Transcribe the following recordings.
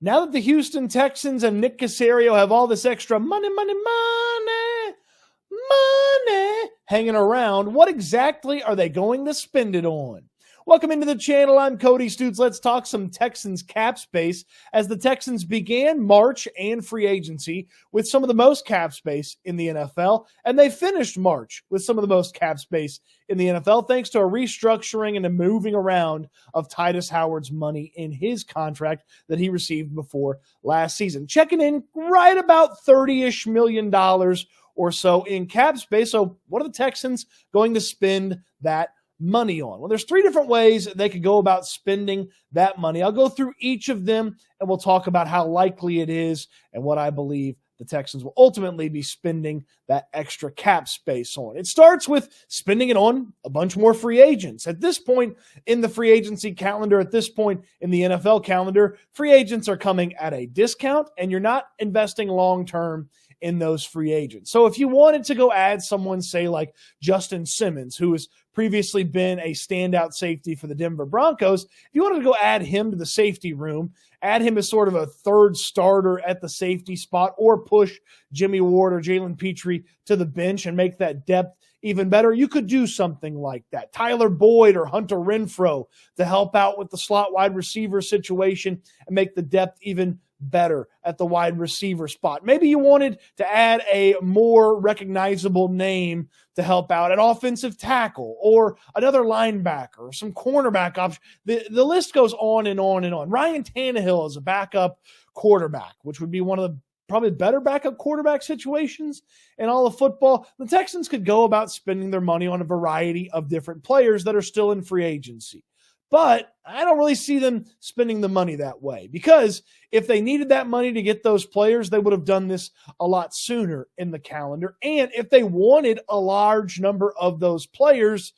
Now that the Houston Texans and Nick Caserio have all this extra money hanging around, what exactly are they going to spend it on? Welcome into the channel. I'm Cody Stoots. Let's talk some Texans cap space as the Texans began March and free agency with some of the most cap space in the NFL, and they finished March with some of the most cap space in the NFL thanks to a restructuring and a moving around of Titus Howard's money in his contract that he received before last season, checking in right about $30-ish million or so in cap space. So what are the Texans going to spend that money on? Well, there's three different ways they could go about spending that money. I'll go through each of them and we'll talk about how likely it is and what I believe the Texans will ultimately be spending that extra cap space on. It starts with spending it on a bunch more free agents. At this point in the free agency calendar, at this point in the NFL calendar, free agents are coming at a discount and you're not investing long-term in those free agents. So if you wanted to go add someone, say like Justin Simmons, who has previously been a standout safety for the Denver Broncos, if you wanted to go add him to the safety room, add him as sort of a third starter at the safety spot, or push Jimmy Ward or Jalen Petrie to the bench and make that depth even better, you could do something like that. Tyler Boyd or Hunter Renfrow to help out with the slot wide receiver situation and make the depth even better at the wide receiver spot. Maybe you wanted to add a more recognizable name to help out at offensive tackle or another linebacker or some cornerback option. The list goes on and on and on. Ryan Tannehill is a backup quarterback, which would be one of the probably better backup quarterback situations in all of football. The Texans could go about spending their money on a variety of different players that are still in free agency. But I don't really see them spending the money that way, because if they needed that money to get those players, they would have done this a lot sooner in the calendar. And if they wanted a large number of those players,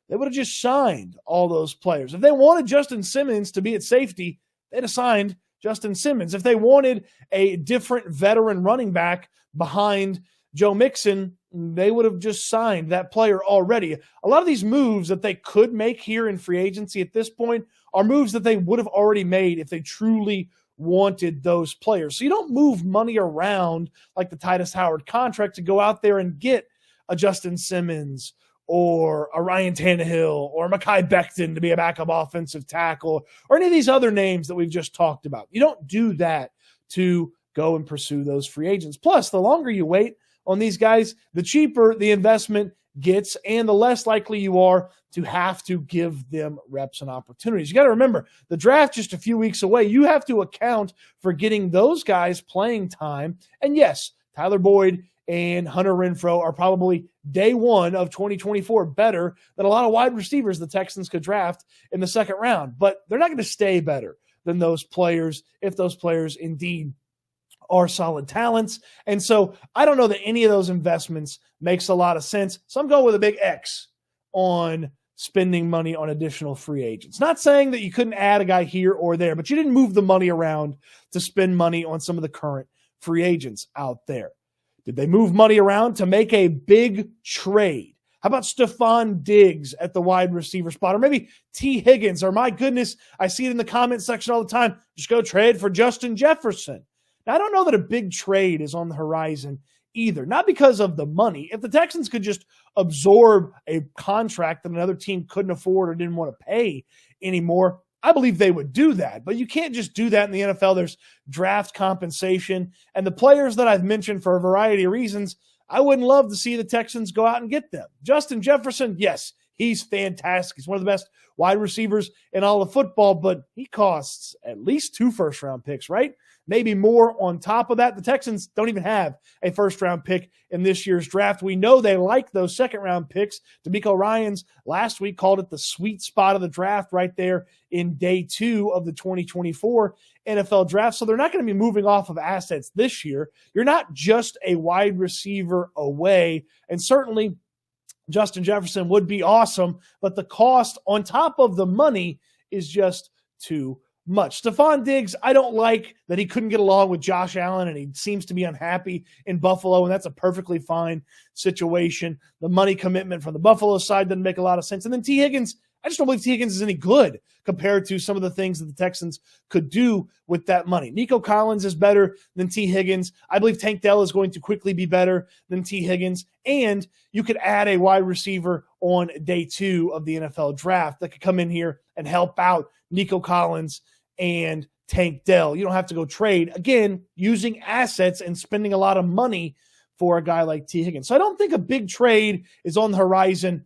they would have just signed all those players. If they wanted Justin Simmons to be at safety, they'd have signed Justin Simmons. If they wanted a different veteran running back behind Joe Mixon, they would have just signed that player already. A lot of these moves that they could make here in free agency at this point are moves that they would have already made if they truly wanted those players. So you don't move money around like the Titus Howard contract to go out there and get a Justin Simmons or a Ryan Tannehill or Mekhi Becton to be a backup offensive tackle or any of these other names that we've just talked about. You don't do that to go and pursue those free agents. Plus, the longer you wait on these guys, the cheaper the investment gets and the less likely you are to have to give them reps and opportunities. You got to remember, the draft just a few weeks away. You have to account for getting those guys playing time. And yes, Tyler Boyd and Hunter Renfrow are probably day one of 2024 better than a lot of wide receivers the Texans could draft in the second round. But they're not going to stay better than those players if those players indeed are solid talents. And so I don't know that any of those investments makes a lot of sense. So I'm going with a big X on spending money on additional free agents. Not saying that you couldn't add a guy here or there, but you didn't move the money around to spend money on some of the current free agents out there. Did they move money around to make a big trade? How about Stephon Diggs at the wide receiver spot? Or maybe T. Higgins, or my goodness, I see it in the comment section all the time, just go trade for Justin Jefferson. Now, I don't know that a big trade is on the horizon either, not because of the money. If the Texans could just absorb a contract that another team couldn't afford or didn't want to pay anymore, I believe they would do that. But you can't just do that in the NFL. There's draft compensation. And the players that I've mentioned for a variety of reasons, I wouldn't love to see the Texans go out and get them. Justin Jefferson, yes, he's fantastic. He's one of the best wide receivers in all of football, but he costs at least 2 first-round picks, right? Maybe more on top of that. The Texans don't even have a first-round pick in this year's draft. We know they like those second-round picks. DeMeco Ryans last week called it the sweet spot of the draft right there in day 2 of the 2024 NFL draft. So they're not going to be moving off of assets this year. You're not just a wide receiver away, and certainly Justin Jefferson would be awesome, but the cost on top of the money is just too much. Stephon Diggs, I don't like that he couldn't get along with Josh Allen, and he seems to be unhappy in Buffalo, and that's a perfectly fine situation. The money commitment from the Buffalo side doesn't make a lot of sense. And then T. Higgins, I just don't believe T. Higgins is any good compared to some of the things that the Texans could do with that money. Nico Collins is better than T. Higgins. I believe Tank Dell is going to quickly be better than T. Higgins. And you could add a wide receiver on day 2 of the NFL draft that could come in here and help out Nico Collins and Tank Dell. You don't have to go trade, again, using assets and spending a lot of money for a guy like T. Higgins. So I don't think a big trade is on the horizon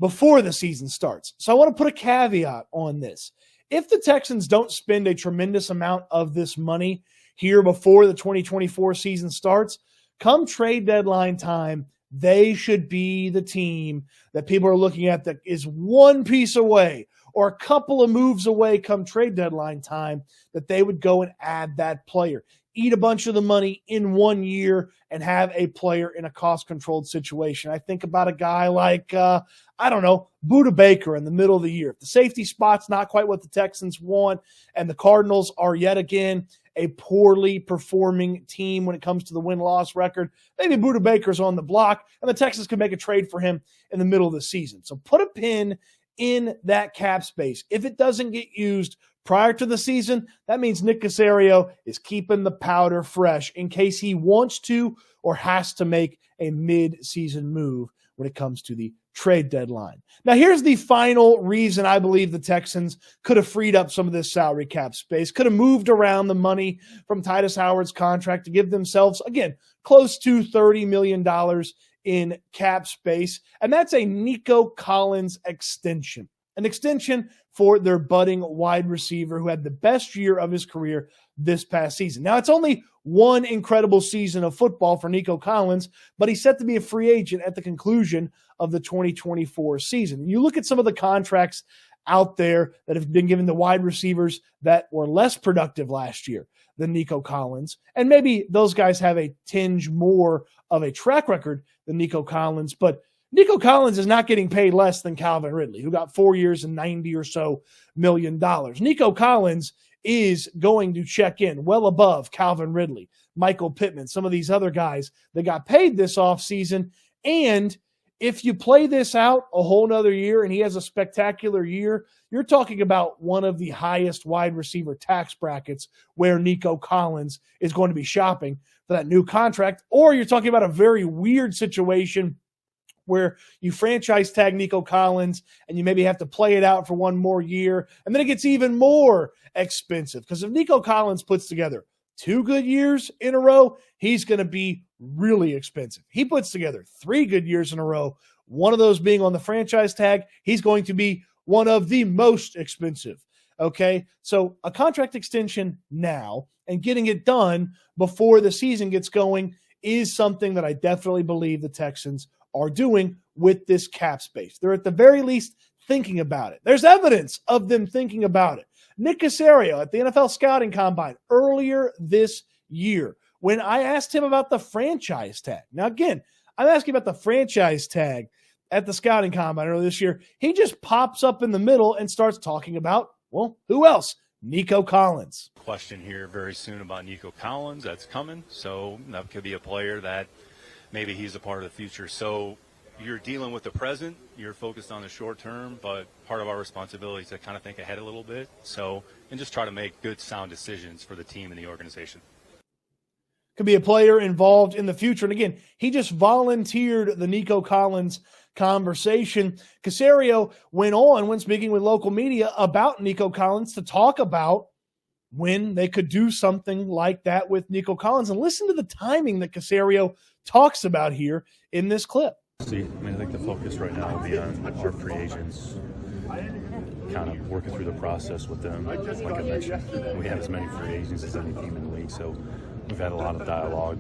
before the season starts. So I want to put a caveat on this. If the Texans don't spend a tremendous amount of this money here before the 2024 season starts, come trade deadline time, they should be the team that people are looking at that is one piece away or a couple of moves away come trade deadline time, that they would go and add that player. Eat a bunch of the money in 1 year and have a player in a cost-controlled situation. I think about a guy like, Budda Baker in the middle of the year. If the safety spot's not quite what the Texans want and the Cardinals are yet again a poorly performing team when it comes to the win-loss record, maybe Budda Baker's on the block and the Texans can make a trade for him in the middle of the season. So put a pin in that cap space. If it doesn't get used prior to the season, that means Nick Caserio is keeping the powder fresh in case he wants to or has to make a mid-season move when it comes to the trade deadline. Now, here's the final reason I believe the Texans could have freed up some of this salary cap space, could have moved around the money from Titus Howard's contract to give themselves, again, close to $30 million in cap space, and that's a Nico Collins extension. An extension for their budding wide receiver who had the best year of his career this past season. Now, it's only one incredible season of football for Nico Collins, but he's set to be a free agent at the conclusion of the 2024 season. You look at some of the contracts out there that have been given to wide receivers that were less productive last year than Nico Collins, and maybe those guys have a tinge more of a track record than Nico Collins, but Nico Collins is not getting paid less than Calvin Ridley, who got 4 years and $90 or so million. Nico Collins is going to check in well above Calvin Ridley, Michael Pittman, some of these other guys that got paid this offseason. And if you play this out a whole nother year and he has a spectacular year, you're talking about one of the highest wide receiver tax brackets where Nico Collins is going to be shopping for that new contract. Or you're talking about a very weird situation where you franchise tag Nico Collins and you maybe have to play it out for one more year, and then it gets even more expensive. Because if Nico Collins puts together 2 good years in a row, he's going to be really expensive. He puts together 3 good years in a row, one of those being on the franchise tag, he's going to be one of the most expensive. Okay, so a contract extension now and getting it done before the season gets going is something that I definitely believe the Texans are doing with this cap space. They're at the very least thinking about it. There's evidence of them thinking about it. Nick Caserio at the NFL Scouting Combine earlier this year, when I asked him about the franchise tag. Now, again, I'm asking about the franchise tag at the Scouting Combine earlier this year. He just pops up in the middle and starts talking about, well, who else? Nico Collins. Question here very soon about Nico Collins. That's coming. So that could be a player that maybe he's a part of the future. So you're dealing with the present, you're focused on the short term, but part of our responsibility is to kind of think ahead a little bit. So, and just try to make good, sound decisions for the team and the organization. Could be a player involved in the future. And again, he just volunteered the Nico Collins conversation. Caserio went on when speaking with local media about Nico Collins to talk about when they could do something like that with Nico Collins. And listen to the timing that Caserio talks about here in this clip. See, I think the focus right now will be on our free agents, kind of working through the process with them. Like I mentioned, we have as many free agents as any team in the league, so we've had a lot of dialogue,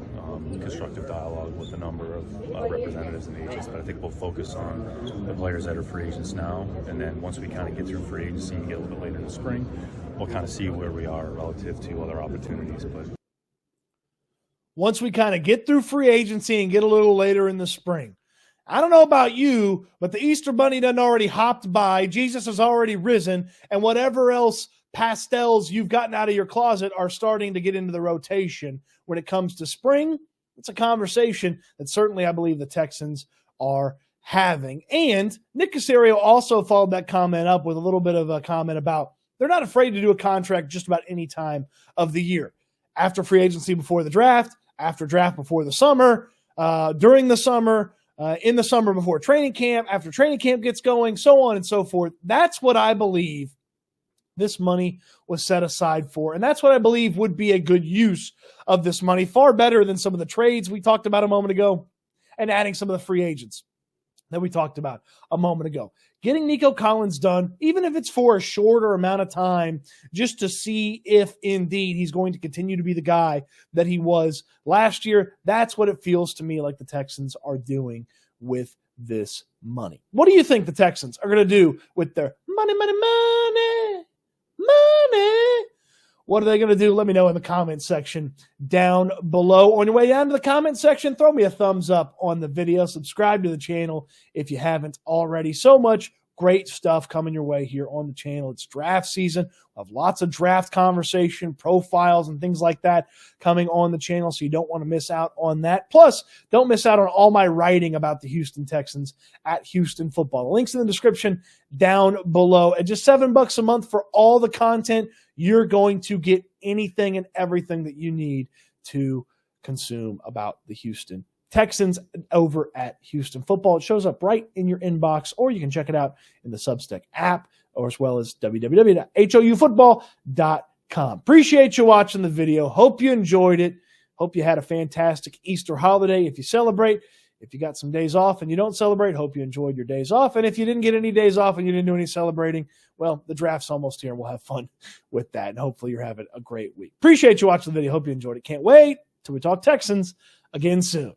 constructive dialogue with a number of representatives and agents, but I think we'll focus on the players that are free agents now, and then once we kind of get through free agency and get a little bit later in the spring, we'll kind of see where we are relative to other opportunities. But once we kind of get through free agency and get a little later in the spring, I don't know about you, but the Easter Bunny done already hopped by. Jesus has already risen, and whatever else pastels you've gotten out of your closet are starting to get into the rotation. When it comes to spring, it's a conversation that certainly I believe the Texans are having. And Nick Caserio also followed that comment up with a little bit of a comment about they're not afraid to do a contract just about any time of the year. After free agency before the draft, after draft before the summer, during the summer, in the summer before training camp, after training camp gets going, so on and so forth. That's what I believe this money was set aside for. And that's what I believe would be a good use of this money, far better than some of the trades we talked about a moment ago and adding some of the free agents that we talked about a moment ago. Getting Nico Collins done, even if it's for a shorter amount of time, just to see if indeed he's going to continue to be the guy that he was last year. That's what it feels to me like the Texans are doing with this money. What do you think the Texans are going to do with their money? What are they going to do? Let me know in the comment section down below. On your way down to the comment section, throw me a thumbs up on the video. Subscribe to the channel if you haven't already. So much great stuff coming your way here on the channel. It's draft season. We'll have lots of draft conversation, profiles, and things like that coming on the channel, so you don't want to miss out on that. Plus, don't miss out on all my writing about the Houston Texans at Houston Football. The link's in the description down below. At just $7 a month for all the content, you're going to get anything and everything that you need to consume about the Houston Texans over at Houston Football. It shows up right in your inbox, or you can check it out in the Substack app, or as well as www.houfootball.com. Appreciate you watching the video. Hope you enjoyed it. Hope you had a fantastic Easter holiday if you celebrate. If you got some days off and you don't celebrate, hope you enjoyed your days off. And if you didn't get any days off and you didn't do any celebrating, well, the draft's almost here and we'll have fun with that. And hopefully you're having a great week. Appreciate you watching the video. Hope you enjoyed it. Can't wait till we talk Texans again soon.